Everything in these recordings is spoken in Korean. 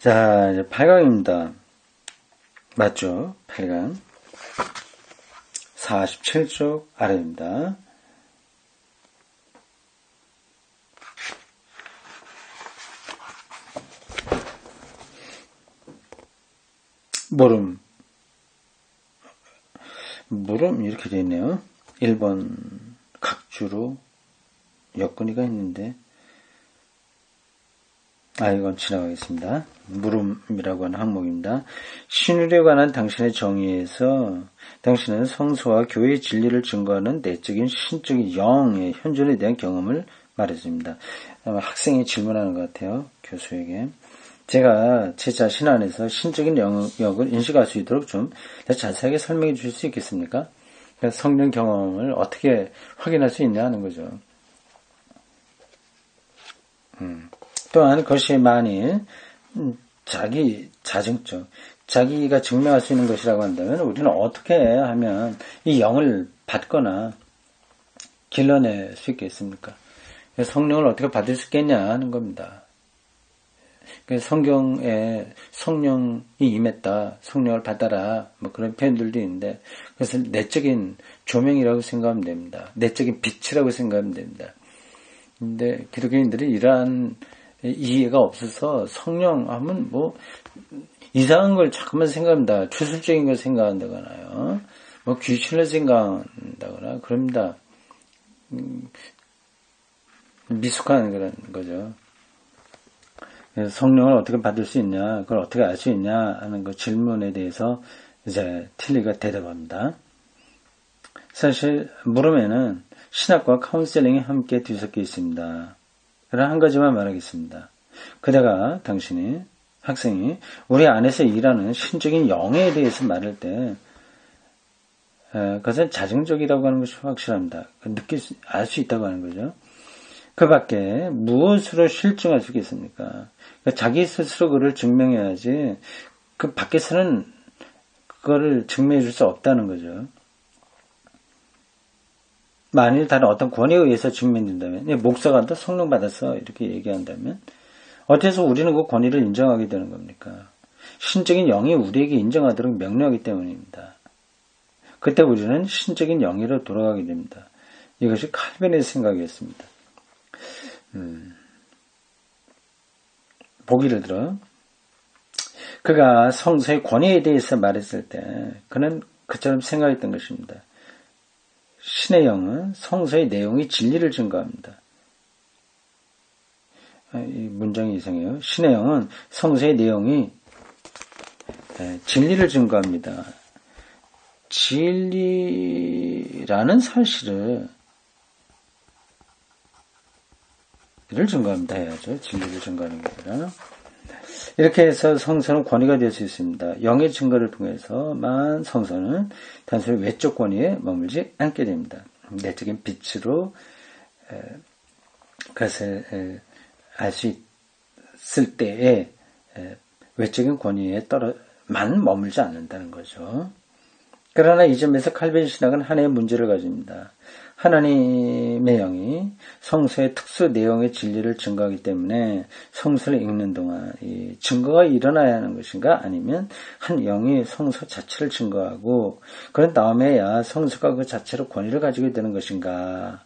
자, 이제 8강입니다. 맞죠? 8강. 47쪽 아래입니다. 물음 이렇게 되어 있네요. 1번 각주로 여건이가 있는데 이건 지나가겠습니다. 물음이라고 하는 항목입니다. 신율에 관한 당신의 정의에서 당신은 성서와 교회의 진리를 증거하는 내적인 신적인 영의 현존에 대한 경험을 말해줍니다. 아마 학생이 질문하는 것 같아요. 교수에게. 제가 제 자신 안에서 신적인 영역을 인식할 수 있도록 좀 자세하게 설명해 주실 수 있겠습니까? 성령 경험을 어떻게 확인할 수 있냐 하는 거죠. 또한 그것이 만일 자기 자증적, 자기가 증명할 수 있는 것이라고 한다면 우리는 어떻게 하면 이 영을 받거나 길러낼 수 있겠습니까? 성령을 어떻게 받을 수 있겠냐 하는 겁니다. 성경에 성령이 임했다, 성령을 받아라, 뭐 그런 표현들도 있는데 그것을 내적인 조명이라고 생각하면 됩니다. 내적인 빛이라고 생각하면 됩니다. 근데 기독교인들이 이러한 이해가 없어서 성령 하면 뭐 이상한 걸 자꾸만 생각합니다. 추술적인 걸 생각한다거나요. 뭐 귀신을 생각한다거나 그럽니다. 미숙한 그런 거죠. 그래서 성령을 어떻게 받을 수 있냐, 그걸 어떻게 알 수 있냐 하는 그 질문에 대해서 이제 틸리가 대답합니다. 사실 물음에는 신학과 카운셀링이 함께 뒤섞여 있습니다. 그러나 한 가지만 말하겠습니다. 그대가 당신이 학생이 우리 안에서 일하는 신적인 영에 대해서 말할 때 그것은 자증적이라고 하는 것이 확실합니다. 알 수 있다고 하는 거죠. 그 밖에 무엇으로 실증할 수 있겠습니까? 그러니까 자기 스스로 그를 증명해야지 그 밖에서는 그거를 증명해 줄 수 없다는 거죠. 만일 다른 어떤 권위에 의해서 증명된다면, 목사가 더 성령 받았어 이렇게 얘기한다면 어째서 우리는 그 권위를 인정하게 되는 겁니까? 신적인 영이 우리에게 인정하도록 명령하기 때문입니다. 그때 우리는 신적인 영으로 돌아가게 됩니다. 이것이 칼빈의 생각이었습니다. 보기를 들어 그가 성서의 권위에 대해서 말했을 때 그는 그처럼 생각했던 것입니다. 신의 영은 성서의 내용이 진리를 증거합니다. 이 문장이 이상해요. 신의 영은 성서의 내용이 진리를 증거합니다. 진리라는 사실을 증거합니다 해야죠. 진리를 증거하는 게 아니라. 이렇게 해서 성서는 권위가 될 수 있습니다. 영의 증거를 통해서만 성서는 단순히 외적 권위에 머물지 않게 됩니다. 내적인 빛으로 그것을 알 수 있을 때에 외적인 권위에 만 머물지 않는다는 거죠. 그러나 이 점에서 칼빈 신학은 하나의 문제를 가집니다. 하나님의 영이 성서의 특수 내용의 진리를 증거하기 때문에 성서를 읽는 동안 이 증거가 일어나야 하는 것인가 아니면 한 영이 성서 자체를 증거하고 그런 다음에야 성서가 그 자체로 권위를 가지게 되는 것인가.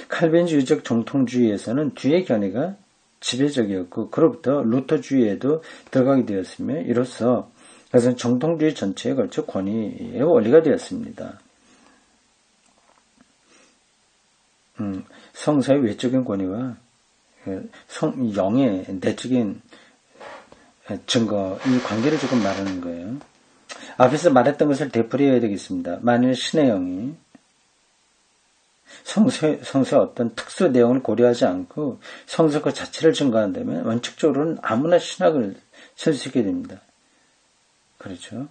칼빈주의적 정통주의에서는 뒤의 견해가 지배적이었고 그로부터 루터주의에도 들어가게 되었으며 이로써 그것은 정통주의 전체에 걸쳐 권위의 원리가 되었습니다. 성서의 외적인 권위와 영의 내적인 증거, 이 관계를 조금 말하는 거예요. 앞에서 말했던 것을 되풀이해야 되겠습니다. 만일 신의 영이 성서의 어떤 특수 내용을 고려하지 않고 성서 그 자체를 증거한다면 원칙적으로는 아무나 신학을 쓸 수 있게 됩니다. 그렇죠.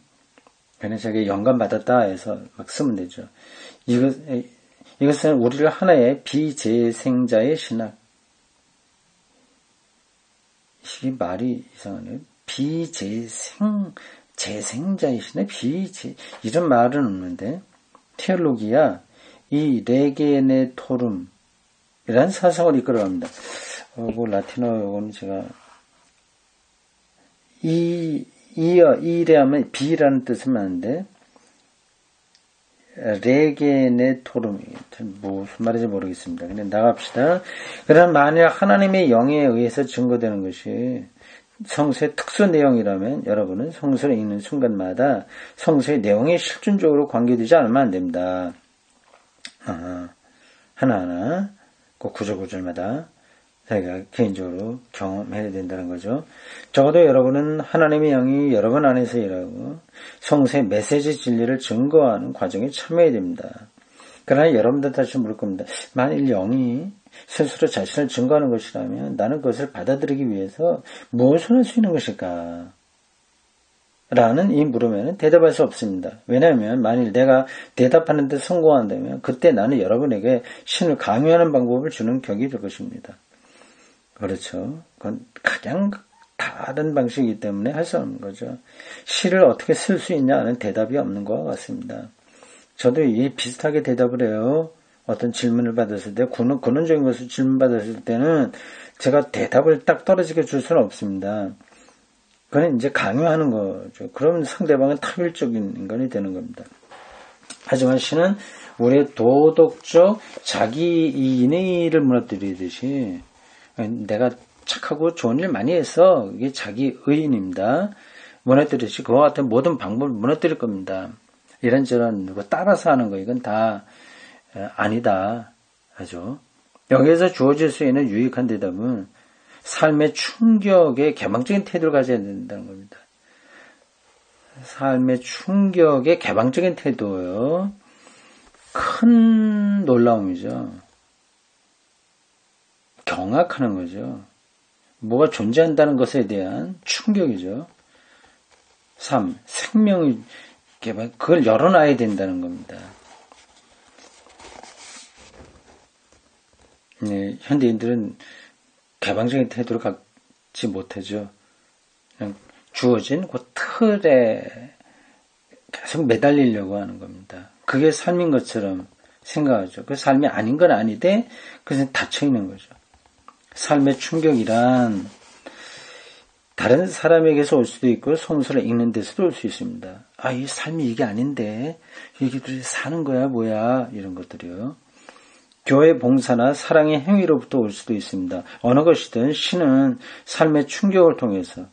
그래서 자기 영감 받았다 해서 막 쓰면 되죠. 이것은 우리를 하나의 비재생자의 신학. 이게 말이 이상하네요. 재생자의 신학? 이런 말은 없는데, 테올로기야, 이 레게네토룸, 이런 사상을 이끌어갑니다. 그 라틴어 요거는 제가 이래 하면 비라는 뜻은 많은데 레게네토름 무슨 말인지 모르겠습니다. 그냥 나갑시다. 그러나 만약 하나님의 영에 의해서 증거되는 것이 성서의 특수 내용이라면 여러분은 성서를 읽는 순간마다 성서의 내용에 실존적으로 관계되지 않으면 안 됩니다. 하나하나 그 구절구절마다 자기가 개인적으로 경험해야 된다는 거죠. 적어도 여러분은 하나님의 영이 여러분 안에서 일하고 성서의 메시지 진리를 증거하는 과정에 참여해야 됩니다. 그러나 여러분들 다시 물을 겁니다. 만일 영이 스스로 자신을 증거하는 것이라면 나는 그것을 받아들이기 위해서 무엇을 할 수 있는 것일까? 라는 이 물음에는 대답할 수 없습니다. 왜냐하면 만일 내가 대답하는 데 성공한다면 그때 나는 여러분에게 신을 강요하는 방법을 주는 격이 될 것입니다. 그렇죠. 그건 가장 다른 방식이기 때문에 할 수 없는 거죠. 시를 어떻게 쓸 수 있냐는 대답이 없는 것과 같습니다. 저도 이 비슷하게 대답을 해요. 어떤 질문을 받았을 때, 근원적인 것을 질문받았을 때는 제가 대답을 딱 떨어지게 줄 수는 없습니다. 그건 이제 강요하는 거죠. 그러면 상대방은 타율적인 인간이 되는 겁니다. 하지만 시는 우리의 도덕적 자기 인의를 무너뜨리듯이 내가 착하고 좋은 일 많이 했어. 이게 자기 의인입니다. 무너뜨리듯이 그와 같은 모든 방법을 무너뜨릴 겁니다. 이런저런 거 따라서 하는 거 이건 다 아니다 하죠. 여기에서 주어질 수 있는 유익한 대답은 삶의 충격에 개방적인 태도를 가져야 된다는 겁니다. 삶의 충격에 개방적인 태도요. 큰 놀라움이죠. 경악하는 거죠. 뭐가 존재한다는 것에 대한 충격이죠. 삶, 생명이 개방, 그걸 열어놔야 된다는 겁니다. 네, 현대인들은 개방적인 태도를 갖지 못하죠. 그냥 주어진 그 틀에 계속 매달리려고 하는 겁니다. 그게 삶인 것처럼 생각하죠. 그 삶이 아닌 건 아닌데 그래서 닫혀있는 거죠. 삶의 충격이란 다른 사람에게서 올 수도 있고 성서를 읽는 데서도 올 수 있습니다. 아, 이 삶이 이게 아닌데 이게 사는 거야 뭐야 이런 것들이요. 교회 봉사나 사랑의 행위로부터 올 수도 있습니다. 어느 것이든 신은 삶의 충격을 통해서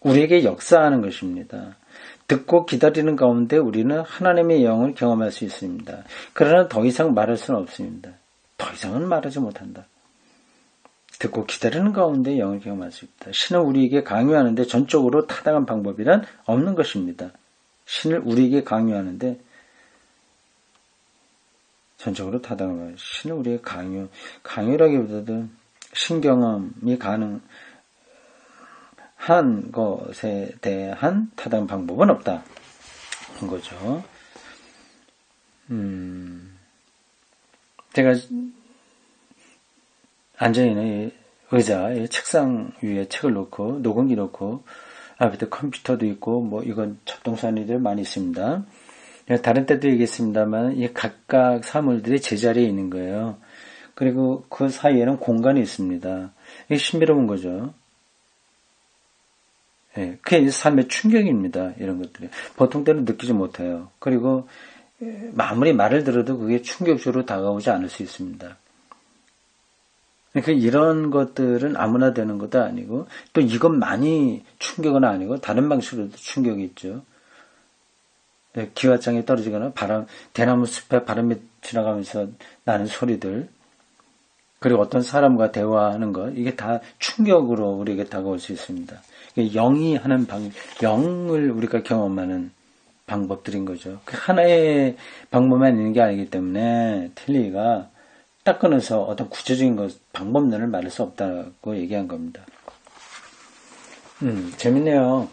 우리에게 역사하는 것입니다. 듣고 기다리는 가운데 우리는 하나님의 영을 경험할 수 있습니다. 그러나 더 이상 말할 수는 없습니다. 더 이상은 말하지 못한다. 듣고 기다리는 가운데 영을 경험할 수 있다. 신은 우리에게 강요하는데 전적으로 타당한 방법이란 없는 것입니다. 신을 우리에게 강요하는데 전적으로 타당한 것. 신을 우리에게 강요라기보다도 신경험이 가능한 것에 대한 타당한 방법은 없다. 그런 거죠. 제가 앉아있는 의자, 책상 위에 책을 놓고, 녹음기 놓고, 앞에 컴퓨터도 있고, 뭐, 이건 잡동사니들 많이 있습니다. 다른 때도 얘기했습니다만, 이 각각 사물들이 제자리에 있는 거예요. 그리고 그 사이에는 공간이 있습니다. 이게 신비로운 거죠. 예, 그게 삶의 충격입니다. 이런 것들이. 보통 때는 느끼지 못해요. 그리고 아무리 말을 들어도 그게 충격적으로 다가오지 않을 수 있습니다. 그러니까 이런 것들은 아무나 되는 것도 아니고 또 이것만이 충격은 아니고 다른 방식으로도 충격이 있죠. 기와장이 떨어지거나 대나무 숲에 바람이 지나가면서 나는 소리들 그리고 어떤 사람과 대화하는 것 이게 다 충격으로 우리에게 다가올 수 있습니다. 영이 하는 영을 우리가 경험하는 방법들인 거죠. 그 하나의 방법만 있는 게 아니기 때문에 틸리가 딱 끊어서 어떤 구체적인 방법론을 말할 수 없다고 얘기한 겁니다. 재밌네요.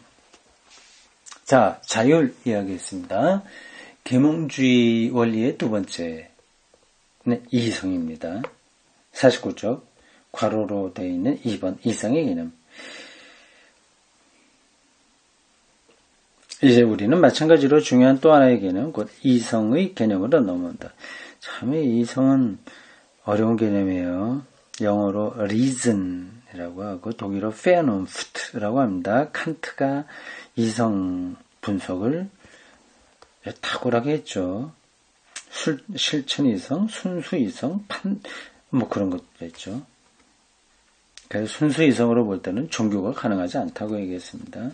자, 자율 이야기했습니다. 계몽주의 원리의 두 번째, 이성입니다. 49쪽, 괄호로 되어 있는 2번, 이성의 개념. 이제 우리는 마찬가지로 중요한 또 하나의 개념, 곧 이성의 개념으로 넘어온다. 참, 이 이성은 어려운 개념이에요. 영어로 reason이라고 하고 독일어 Vernunft라고 합니다. 칸트가 이성 분석을 탁월하게 했죠. 실천 이성, 순수 이성, 뭐 그런 것도 했죠. 그래서 순수 이성으로 볼 때는 종교가 가능하지 않다고 얘기했습니다.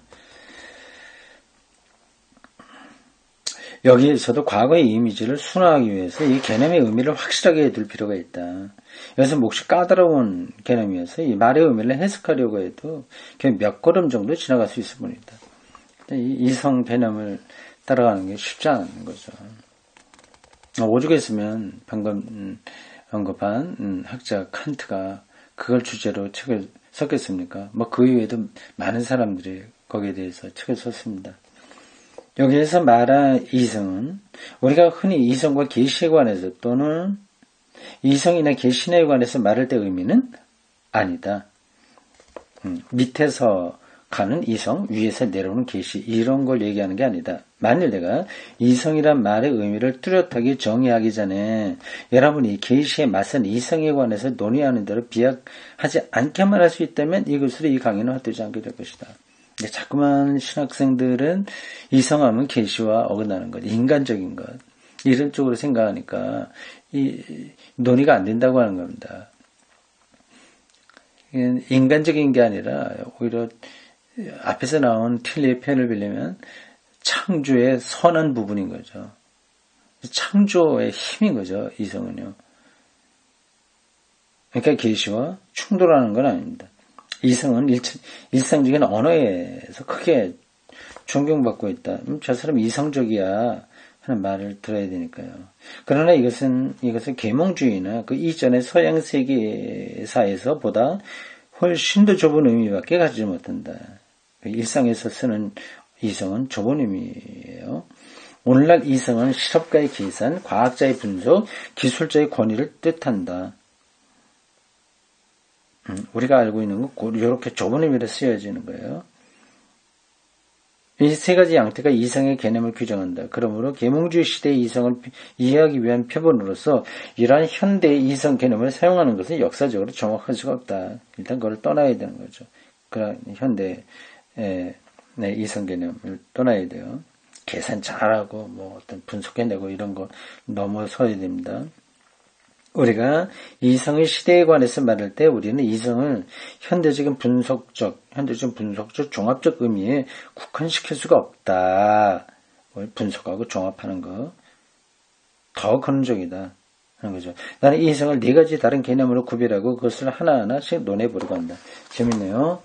여기에서도 과거의 이미지를 순화하기 위해서 이 개념의 의미를 확실하게 둘 필요가 있다. 여기서 몫이 까다로운 개념이어서 이 말의 의미를 해석하려고 해도 그냥 몇 걸음 정도 지나갈 수 있을 뿐이다. 이 이성 개념을 따라가는 게 쉽지 않은 거죠. 오죽했으면 방금 언급한 학자 칸트가 그걸 주제로 책을 썼겠습니까? 뭐 그 이외에도 많은 사람들이 거기에 대해서 책을 썼습니다. 여기에서 말한 이성은 우리가 흔히 이성과 계시에 관해서 또는 이성이나 계시에 관해서 말할 때 의미는 아니다. 밑에서 가는 이성, 위에서 내려오는 계시 이런 걸 얘기하는 게 아니다. 만일 내가 이성이란 말의 의미를 뚜렷하게 정의하기 전에 여러분이 계시에 맞선 이성에 관해서 논의하는 대로 비약하지 않게만 할 수 있다면 이것으로 이 강의는 헛되지 않게 될 것이다. 자꾸만 신학생들은 이성하면 계시와 어긋나는 것, 인간적인 것 이런 쪽으로 생각하니까 이 논의가 안 된다고 하는 겁니다. 인간적인 게 아니라 오히려 앞에서 나온 틸리의 표현을 빌리면 창조의 선한 부분인 거죠. 창조의 힘인 거죠. 이성은요. 그러니까 계시와 충돌하는 건 아닙니다. 이성은 일상적인 언어에서 크게 존경받고 있다. 저 사람 이성적이야 하는 말을 들어야 되니까요. 그러나 이것을 계몽주의나 그 이전의 서양 세계사에서 보다 훨씬 더 좁은 의미밖에 가지지 못한다. 일상에서 쓰는 이성은 좁은 의미예요. 오늘날 이성은 실업가의 계산, 과학자의 분석, 기술자의 권위를 뜻한다. 우리가 알고 있는 건 이렇게 좁은 의미로 쓰여지는 거예요. 이 세 가지 양태가 이성의 개념을 규정한다. 그러므로 계몽주의 시대의 이성을 이해하기 위한 표본으로서 이러한 현대의 이성 개념을 사용하는 것은 역사적으로 정확할 수가 없다. 일단 그걸 떠나야 되는 거죠. 그런 현대의 이성 개념을 떠나야 돼요. 계산 잘하고 뭐 어떤 분석해내고 이런 거 넘어서야 됩니다. 우리가 이성의 시대에 관해서 말할 때 우리는 이성을 현대적인 분석적, 종합적 의미에 국한시킬 수가 없다. 분석하고 종합하는 거. 더 근원적이다. 하는 거죠. 나는 이성을 네 가지 다른 개념으로 구별하고 그것을 하나하나씩 논해보려고 한다. 재밌네요.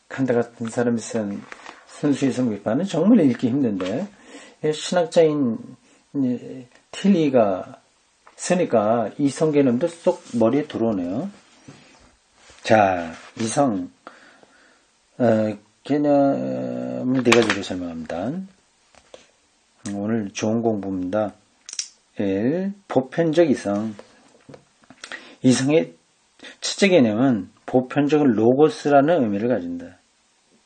칸트 같은 사람이 쓴 순수이성 비판은 정말 읽기 힘든데, 신학자인 틸리가 쓰니까 이성 개념도 쏙 머리에 들어오네요. 자, 이성 개념을 네 가지로 설명합니다. 오늘 좋은 공부입니다. 1. 보편적 이성. 이성의 첫째 개념은 보편적인 로고스라는 의미를 가진다.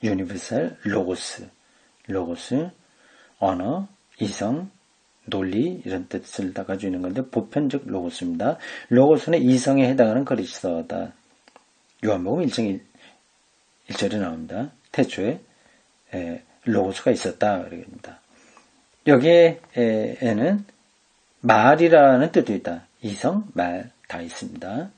유니버설 로고스. 언어, 이성, 논리 이런 뜻을 다 가지고 있는 건데 보편적 로고스입니다. 로고스는 이성에 해당하는 그리스어다. 요한복음 1장 1절에 나옵니다. 태초에 로고스가 있었다. 그럽니다. 여기에는 말이라는 뜻도 있다. 이성, 말 다 있습니다.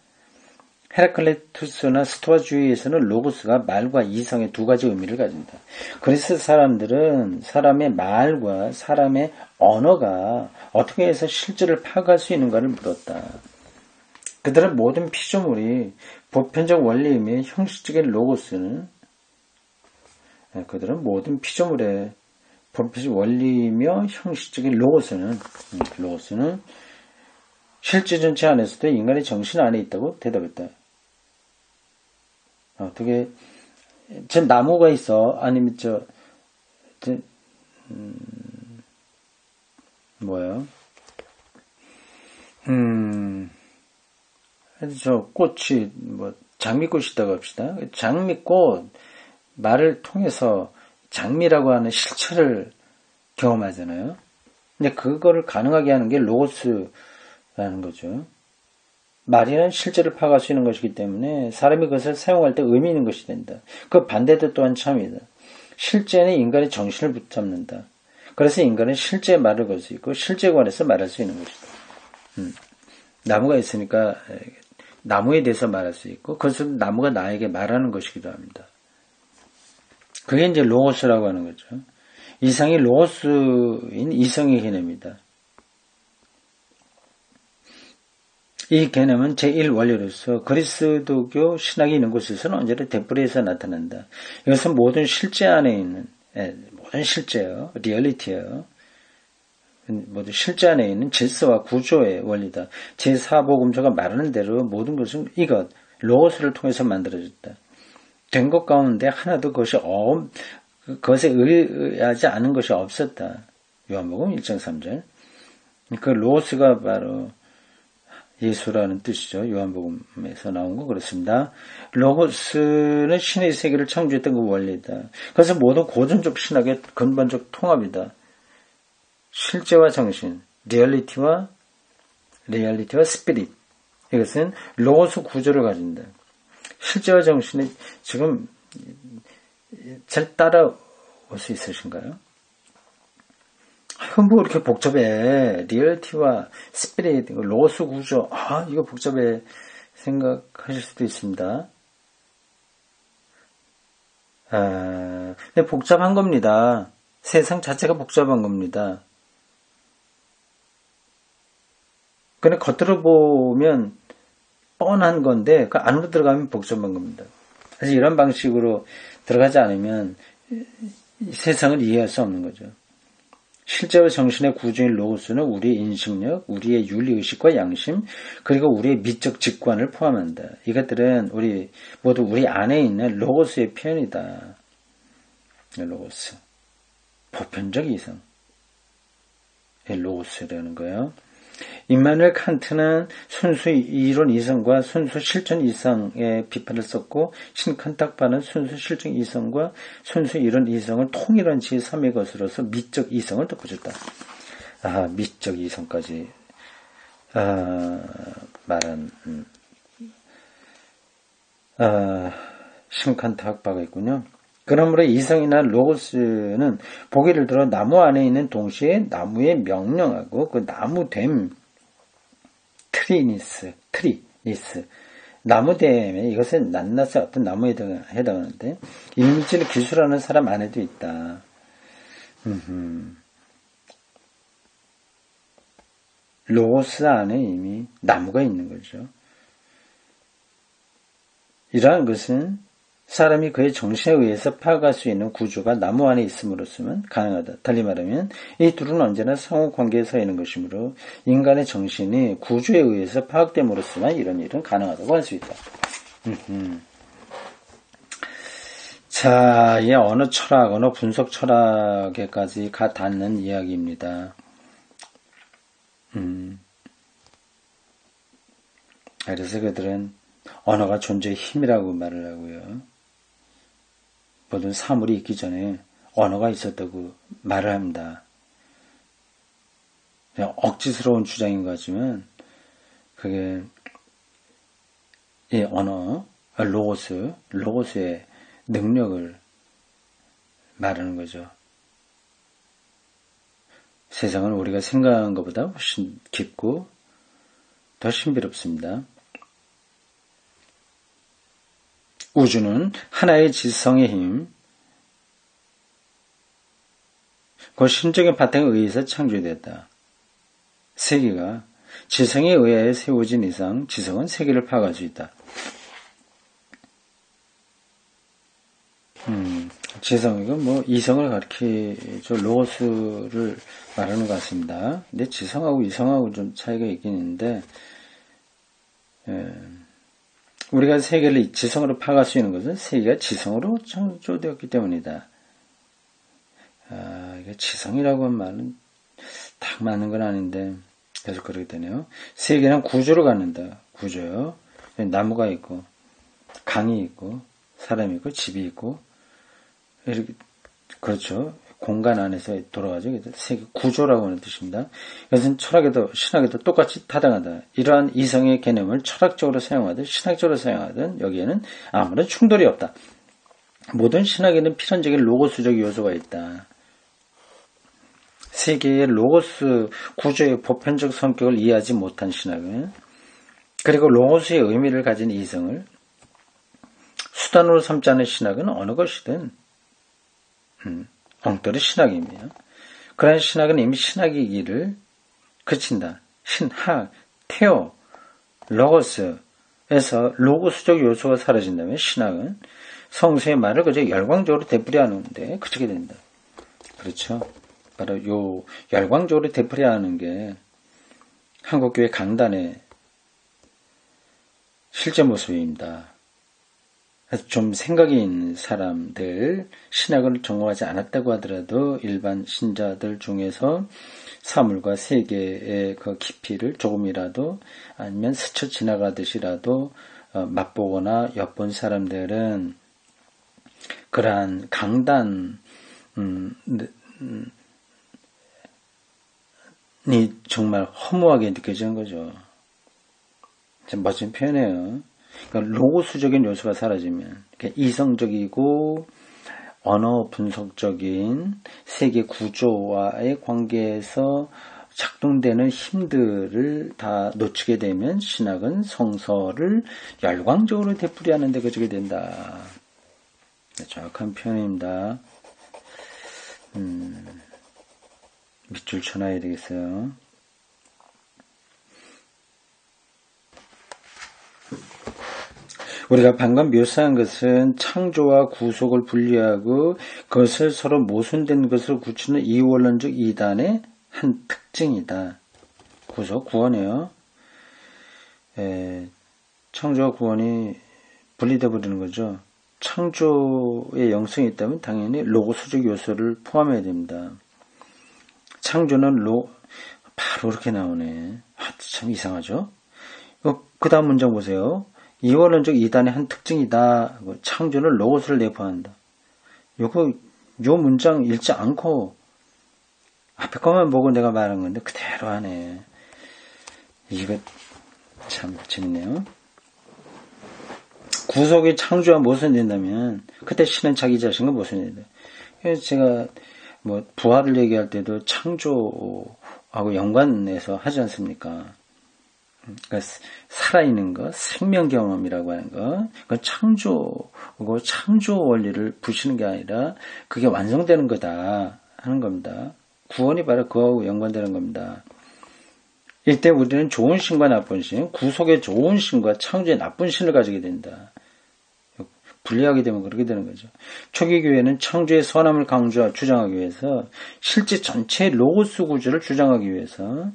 헤라클레투스나 스토아주의에서는 로고스가 말과 이성의 두 가지 의미를 가진다. 그래서 사람들은 사람의 말과 사람의 언어가 어떻게 해서 실제를 파악할 수 있는가를 물었다. 그들은 모든 피조물이 보편적 원리이며 형식적인 로고스는 모든 피조물의 보편적 원리이며 형식적인 로고스는 실제 전체 안에서도 인간의 정신 안에 있다고 대답했다. 어떻게 저 나무가 있어 아니면 뭐예요? 저 꽃이 장미꽃이라고 합시다. 장미꽃 말을 통해서 장미라고 하는 실체를 경험하잖아요. 근데 그거를 가능하게 하는 게 로고스라는 거죠. 말이란 실제를 파악할 수 있는 것이기 때문에 사람이 그것을 사용할 때 의미 있는 것이 된다. 그 반대도 또한 참이다. 실제는 인간의 정신을 붙잡는다. 그래서 인간은 실제 말을 걸 수 있고 실제에 관해서 말할 수 있는 것이다. 나무가 있으니까 나무에 대해서 말할 수 있고 그것은 나무가 나에게 말하는 것이기도 합니다. 그게 이제 로고스라고 하는 거죠. 이상이 로고스인 이성의 개념이다. 이 개념은 제1원리로서 그리스도교 신학이 있는 곳에서는 언제나 되뿌리에서 나타난다. 이것은 모든 실제 안에 있는 모든 실제요. 리얼리티예요. 모두 실제 안에 있는 질서와 구조의 원리다. 제4복음서가 말하는 대로 모든 것은 이것 로고스를 통해서 만들어졌다. 된 것 가운데 하나도 그것에 의하지 않은 것이 없었다. 요한복음 1장 3절. 그 로고스가 바로 예수라는 뜻이죠. 요한복음에서 나온 거 그렇습니다. 로고스는 신의 세계를 창조했던 그 원리다. 그래서 모든 고전적 신학의 근본적 통합이다. 실제와 정신, 리얼리티와 스피릿. 이것은 로고스 구조를 가진다. 실제와 정신이 지금 잘 따라올 수 있으신가요? 뭐 이렇게 복잡해. 리얼티와 스피릿, 로고스 구조, 이거 복잡해 생각하실 수도 있습니다. 근데 복잡한 겁니다. 세상 자체가 복잡한 겁니다. 근데 겉으로 보면 뻔한 건데 그 안으로 들어가면 복잡한 겁니다. 그래서 이런 방식으로 들어가지 않으면 세상을 이해할 수 없는 거죠. 실제와 정신의 구조인 로고스는 우리의 인식력, 우리의 윤리의식과 양심, 그리고 우리의 미적 직관을 포함한다. 이것들은 모두 우리 안에 있는 로고스의 표현이다. 로고스. 보편적 이성. 로고스라는 거예요. 임마누엘 칸트는 순수 이론 이성과 순수 실천 이성의 비판을 썼고 신칸탁파는 순수 실천 이성과 순수 이론 이성을 통일한 제3의 것으로서 미적 이성을 덧붙였다. 미적 이성까지 말한 신칸탁파가 있군요. 그러므로 이성이나 로고스는 보기를 들어 나무 안에 있는 동시에 나무의 명령하고 그 나무됨 트리니스 나무됨에 이것은 낱낱의 어떤 나무에 해당하는데 일미지를 기술하는 사람 안에도 있다. 로고스 안에 이미 나무가 있는 거죠. 이러한 것은 사람이 그의 정신에 의해서 파악할 수 있는 구조가 나무 안에 있음으로서만 가능하다. 달리 말하면 이 둘은 언제나 상호관계에 서 있는 것이므로 인간의 정신이 구조에 의해서 파악됨으로써만 이런 일은 가능하다고 할 수 있다. 자, 이 언어 철학, 언어 분석 철학에까지 닿는 이야기입니다. 그래서 그들은 언어가 존재의 힘이라고 말을 하고요. 모든 사물이 있기 전에 언어가 있었다고 말을 합니다. 그냥 억지스러운 주장인 것 같지만 그게 이 언어, 로고스의 능력을 말하는 거죠. 세상은 우리가 생각한 것보다 훨씬 깊고 더 신비롭습니다. 우주는 하나의 지성의 힘, 그 심적인 바탕에 의해서 창조되었다. 세계가 지성에 의하여 세워진 이상 지성은 세계를 파악할 수 있다. 지성, 이건 이성을 가리키죠. 로고스를 말하는 것 같습니다. 근데 지성하고 이성하고 좀 차이가 있긴 있는데, 우리가 세계를 지성으로 파악할 수 있는 것은 세계가 지성으로 창조되었기 때문이다. 이게 지성이라고 하는 말은 딱 맞는 건 아닌데 계속 그러게 되네요. 세계는 구조를 갖는다. 구조요. 나무가 있고 강이 있고 사람이 있고 집이 있고 이렇게 그렇죠. 공간 안에서 돌아가죠. 세계 구조라고 하는 뜻입니다. 이것은 철학에도 신학에도 똑같이 타당하다. 이러한 이성의 개념을 철학적으로 사용하든 신학적으로 사용하든 여기에는 아무런 충돌이 없다. 모든 신학에는 필연적인 로고스적 요소가 있다. 세계의 로고스 구조의 보편적 성격을 이해하지 못한 신학은, 그리고 로고스의 의미를 가진 이성을 수단으로 삼지 않은 신학은 어느 것이든 엉터리 신학입니다. 그러한 신학은 이미 신학이기를 그친다. 신학, 테오, 로고스에서 로고스적 요소가 사라진다면 신학은 성수의 말을 그저 열광적으로 되풀이하는데 그치게 된다. 그렇죠. 바로 요 열광적으로 되풀이하는 게 한국교회 강단의 실제 모습입니다. 좀 생각이 있는 사람들, 신학을 전공하지 않았다고 하더라도 일반 신자들 중에서 사물과 세계의 그 깊이를 조금이라도 아니면 스쳐 지나가듯이라도 맛보거나 엿본 사람들은 그러한 강단이 정말 허무하게 느껴지는 거죠. 참 멋진 표현이에요. 그러니까 로고스적인 요소가 사라지면 이성적이고 언어 분석적인 세계 구조와의 관계에서 작동되는 힘들을 다 놓치게 되면 신학은 성서를 열광적으로 되풀이하는 데 그치게 된다. 정확한 표현입니다. 밑줄 쳐놔야 되겠어요. 우리가 방금 묘사한 것은 창조와 구속을 분리하고 그것을 서로 모순된 것으로 굳히는 이원론적 이단의 한 특징이다. 구속, 구원이요. 창조와 구원이 분리되어 버리는 거죠. 창조의 영성이 있다면 당연히 로고스적 요소를 포함해야 됩니다. 창조는 바로 이렇게 나오네. 참 이상하죠? 그 다음 문장 보세요. 이원론적 이단의 한 특징이다. 창조는 로고스를 내포한다. 요 문장 읽지 않고 앞에 것만 보고 내가 말한 건데 그대로 하네. 이거 참 재밌네요. 구속이 창조와 모순된다면 그때 신은 자기 자신과 모순된다. 그래서 제가 부활을 얘기할 때도 창조하고 연관해서 하지 않습니까? 그러니까 살아있는 것, 생명 경험이라고 하는 것, 그 창조고 창조 원리를 부시는 게 아니라 그게 완성되는 거다 하는 겁니다. 구원이 바로 그거하고 연관되는 겁니다. 이때 우리는 좋은 신과 나쁜 신, 구속의 좋은 신과 창조의 나쁜 신을 가지게 된다. 분리하게 되면 그렇게 되는 거죠. 초기 교회는 창조의 선함을 주장하기 위해서 실제 전체의 로고스 구조를 주장하기 위해서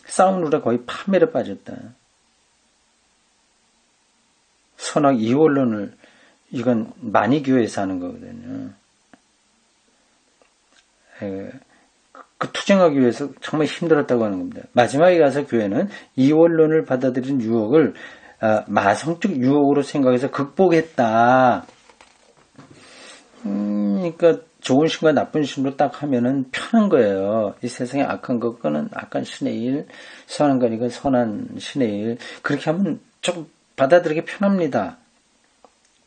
싸우느라 거의 파멸에 빠졌다. 선악 이원론을 이건 많이 교회에서 하는 거거든요. 그 투쟁하기 위해서 정말 힘들었다고 하는 겁니다. 마지막에 가서 교회는 이원론을 받아들인 유혹을 마성적 유혹으로 생각해서 극복했다. 그러니까 좋은 신과 나쁜 신으로 딱 하면은 편한 거예요. 이 세상에 악한 것과는 악한 신의 일, 선한 거니까 선한 신의 일. 그렇게 하면 조금 받아들이기 편합니다.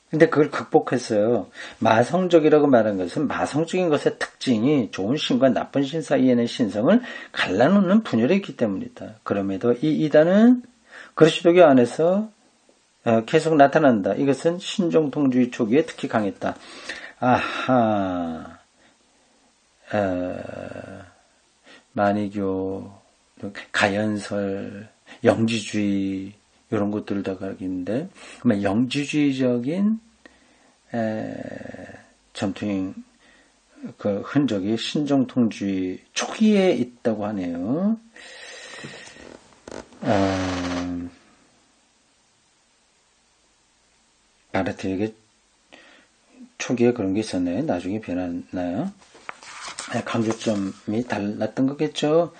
근데 그걸 극복했어요. 마성적이라고 말한 것은 마성적인 것의 특징이 좋은 신과 나쁜 신 사이에는 신성을 갈라놓는 분열이 있기 때문이다. 그럼에도 이 이단은 그리스도교 안에서 계속 나타난다. 이것은 신정통주의 초기에 특히 강했다. 아하, 만이교, 가연설, 영지주의 이런 것들을 다 가리키는데, 그러면 영지주의적인 전통의 그 흔적이 신정통주의 초기에 있다고 하네요. 바르트에게 초기에 그런 게 있었나요? 나중에 변했나요? 강조점이 달랐던 거겠죠.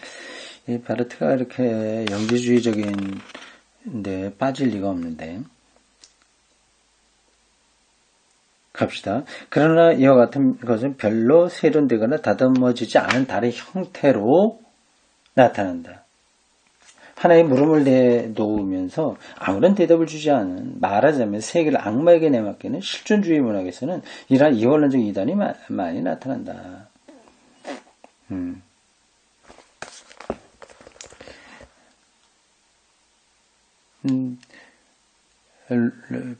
이 바르트가 이렇게 영지주의적인 데 빠질 리가 없는데. 갑시다. 그러나 이와 같은 것은 별로 세련되거나 다듬어지지 않은 달의 형태로 나타난다. 하나의 물음을 내놓으면서 아무런 대답을 주지 않은, 말하자면 세계를 악마에게 내맡기는 실존주의 문학에서는 이러한 이원론적 이단이 많이 나타난다.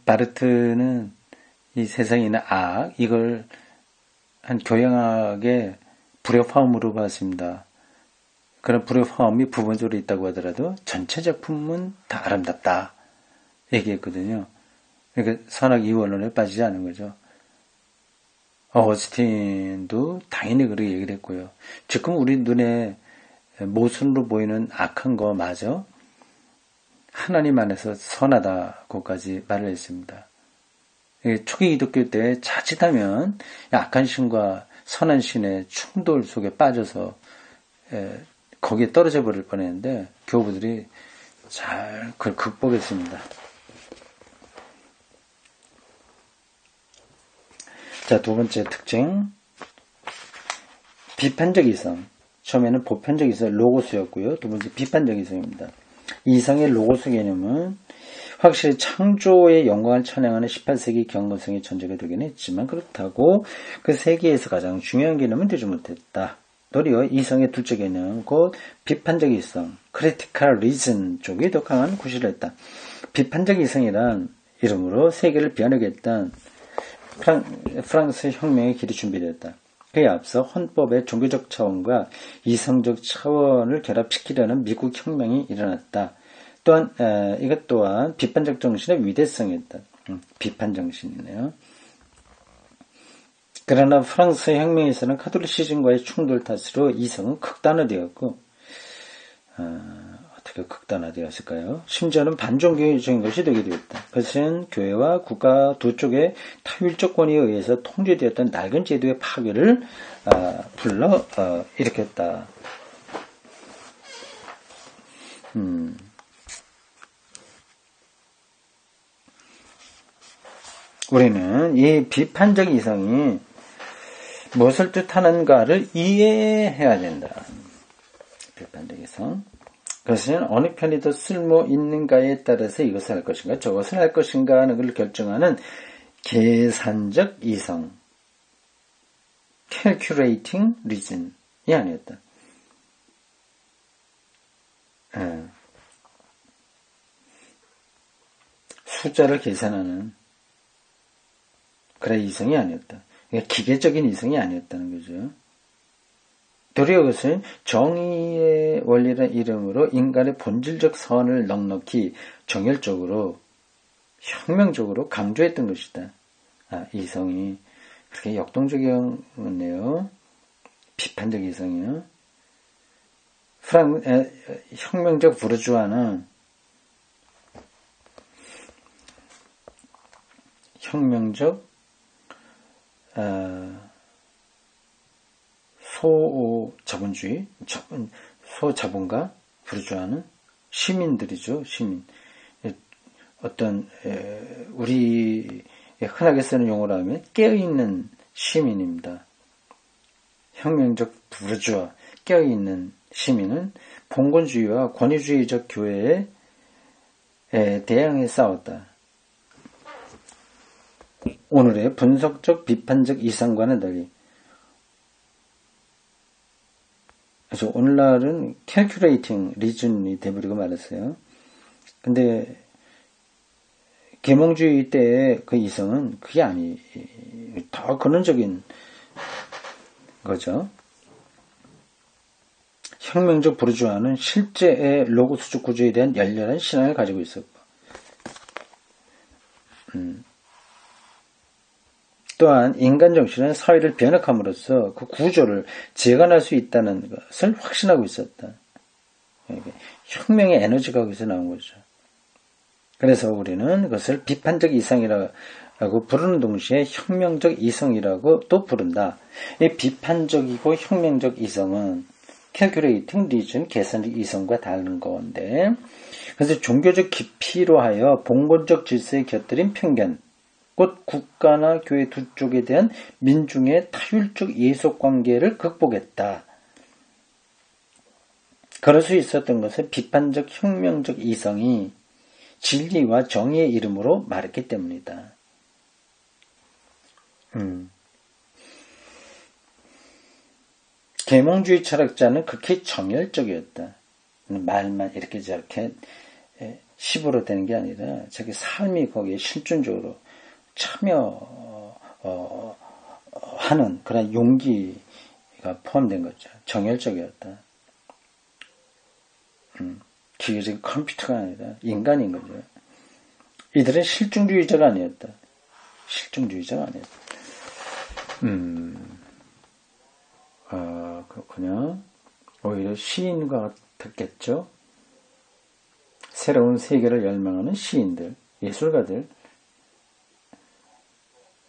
바르트는 이 세상에 있는 악, 이걸 한 교양학의 불협화음으로 봤습니다. 그런 불협화음이 부분적으로 있다고 하더라도 전체 작품은 다 아름답다 얘기했거든요. 그러니까 선악 이원론에 빠지지 않은 거죠. 어거스틴도 당연히 그렇게 얘기를 했고요. 지금 우리 눈에 모순으로 보이는 악한 거 마저 하나님 안에서 선하다고까지 말을 했습니다. 초기 기독교 때 자칫하면 악한 신과 선한 신의 충돌 속에 빠져서 거기에 떨어져 버릴 뻔했는데 교부들이 잘 그걸 극복했습니다. 자, 두 번째 특징, 비판적 이성. 처음에는 보편적 이성, 로고스였고요. 두 번째 비판적 이성입니다. 이성의 로고스 개념은 확실히 창조의 영광을 찬양하는 18세기 경건성의 전제가 되긴 했지만 그렇다고 그 세계에서 가장 중요한 개념은 되지 못했다. 도리어 이성의 둘째 개념, 곧 비판적 이성, critical reason 쪽이 더 강한 구실을 했다. 비판적 이성이란 이름으로 세계를 변혁했던 프랑스 혁명의 길이 준비되었다. 그에 앞서 헌법의 종교적 차원과 이성적 차원을 결합시키려는 미국 혁명이 일어났다. 또한 이것 또한 비판적 정신의 위대성이었다. 비판 정신이네요. 그러나 프랑스 혁명에서는 카톨리시즘과의 충돌 탓으로 이성은 극단화되었고 어떻게 극단화되었을까요? 심지어는 반종교적인 것이 되게 되었다. 그것은 교회와 국가 두 쪽의 타율적 권위에 의해서 통제되었던 낡은 제도의 파괴를 불러 일으켰다. 우리는 이 비판적 이성이 무엇을 뜻하는가를 이해해야 된다. 비판적 이성. 그것은 어느 편이 더 쓸모 있는가에 따라서 이것을 할 것인가 저것을 할 것인가 하는 걸 결정하는 계산적 이성. calculating reason이 아니었다. 숫자를 계산하는 그런 이성이 아니었다. 기계적인 이성이 아니었다는 거죠. 도리어 그것은 정의의 원리라는 이름으로 인간의 본질적 선을 넉넉히 정열적으로 혁명적으로 강조했던 것이다. 이성이 그렇게 역동적이었네요. 비판적 이성이요. 혁명적 부르주아는 혁명적 소자본주의, 소자본가 부르주아는 시민들이죠. 시민. 어떤 우리 흔하게 쓰는 용어로 하면 깨어있는 시민입니다. 혁명적 부르주아, 깨어있는 시민은 봉건주의와 권위주의적 교회에 대항해 싸웠다. 오늘의 분석적 비판적 이성과는 달리 그래서 오늘날은 calculating reason이 돼버리고 말았어요. 근데 계몽주의 때의 그 이성은 그게 더 근원적인 거죠. 혁명적 부르주아는 실제의 로고스적 구조에 대한 열렬한 신앙을 가지고 있었고 또한 인간 정신은 사회를 변혁함으로써 그 구조를 재건할 수 있다는 것을 확신하고 있었다. 혁명의 에너지가 거기서 나온 거죠. 그래서 우리는 그것을 비판적 이성이라고 부르는 동시에 혁명적 이성이라고 또 부른다. 이 비판적이고 혁명적 이성은 calculating reason, 계산적 이성과 다른 건데 그래서 종교적 깊이로 하여 봉건적 질서에 곁들인 편견 곧 국가나 교회 두 쪽에 대한 민중의 타율적 예속관계를 극복했다. 그럴 수 있었던 것은 비판적 혁명적 이성이 진리와 정의의 이름으로 말했기 때문이다. 계몽주의 철학자는 극히 정열적이었다. 말만 이렇게 저렇게 시부로 되는 게 아니라 자기 삶이 거기에 실존적으로 참여하는 그런 용기가 포함된 거죠. 정열적이었다. 기계적인 컴퓨터가 아니라 인간인 거죠. 이들은 실증주의자가 아니었다. 실증주의자가 아니었다. 그렇군요. 오히려 시인과 같았겠죠. 새로운 세계를 열망하는 시인들, 예술가들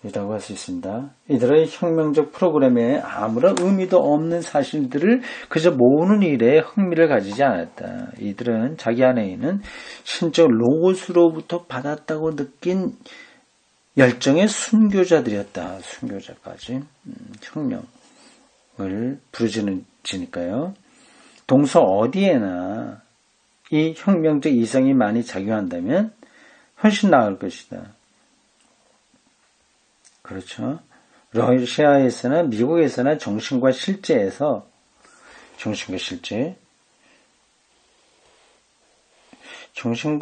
이라고 할 수 있습니다. 이들의 혁명적 프로그램에 아무런 의미도 없는 사실들을 그저 모으는 일에 흥미를 가지지 않았다. 이들은 자기 안에 있는 신적 로고스로부터 받았다고 느낀 열정의 순교자들이었다. 순교자까지 혁명을 부르짖으니까요. 동서 어디에나 이 혁명적 이성이 많이 작용한다면 훨씬 나을 것이다. 그렇죠. 러시아에서나 미국에서나 정신과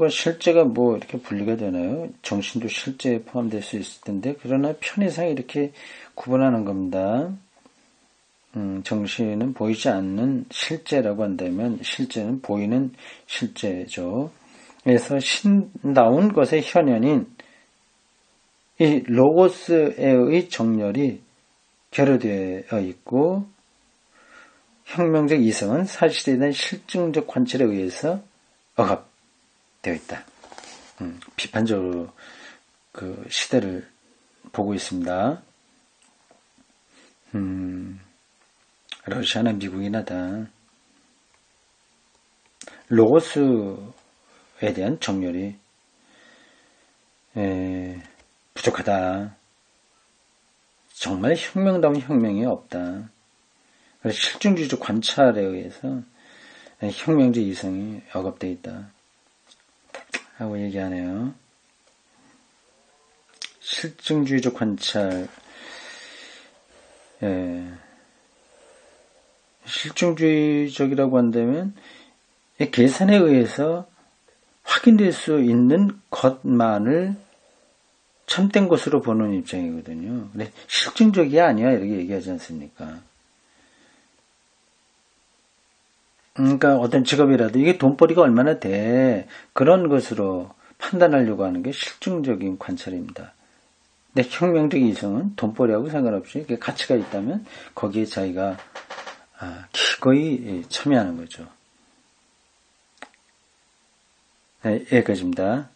실제가 뭐 이렇게 분리가 되나요? 정신도 실제에 포함될 수 있을 텐데, 그러나 편의상 이렇게 구분하는 겁니다. 정신은 보이지 않는 실제라고 한다면, 실제는 보이는 실제죠. 그래서 신다운 것의 현현인 이 로고스의 정렬이 결여되어 있고, 혁명적 이성은 사실에 대한 실증적 관찰에 의해서 억압되어 있다. 비판적으로 그 시대를 보고 있습니다. 러시아나 미국이나 다 로고스에 대한 정렬이 부족하다. 정말 혁명다운 혁명이 없다. 그래서 실증주의적 관찰에 의해서 혁명적 이성이 억압되어 있다. 하고 얘기하네요. 실증주의적 관찰. 실증주의적이라고 한다면 계산에 의해서 확인될 수 있는 것만을 참된 것으로 보는 입장이거든요. 근데 실증적이 아니야 이렇게 얘기하지 않습니까? 그러니까 어떤 직업이라도 이게 돈벌이가 얼마나 돼 그런 것으로 판단하려고 하는 게 실증적인 관찰입니다. 근데 혁명적 이성은 돈벌이하고 상관없이 가치가 있다면 거기에 자기가 기꺼이 참여하는 거죠. 네, 여기까지입니다.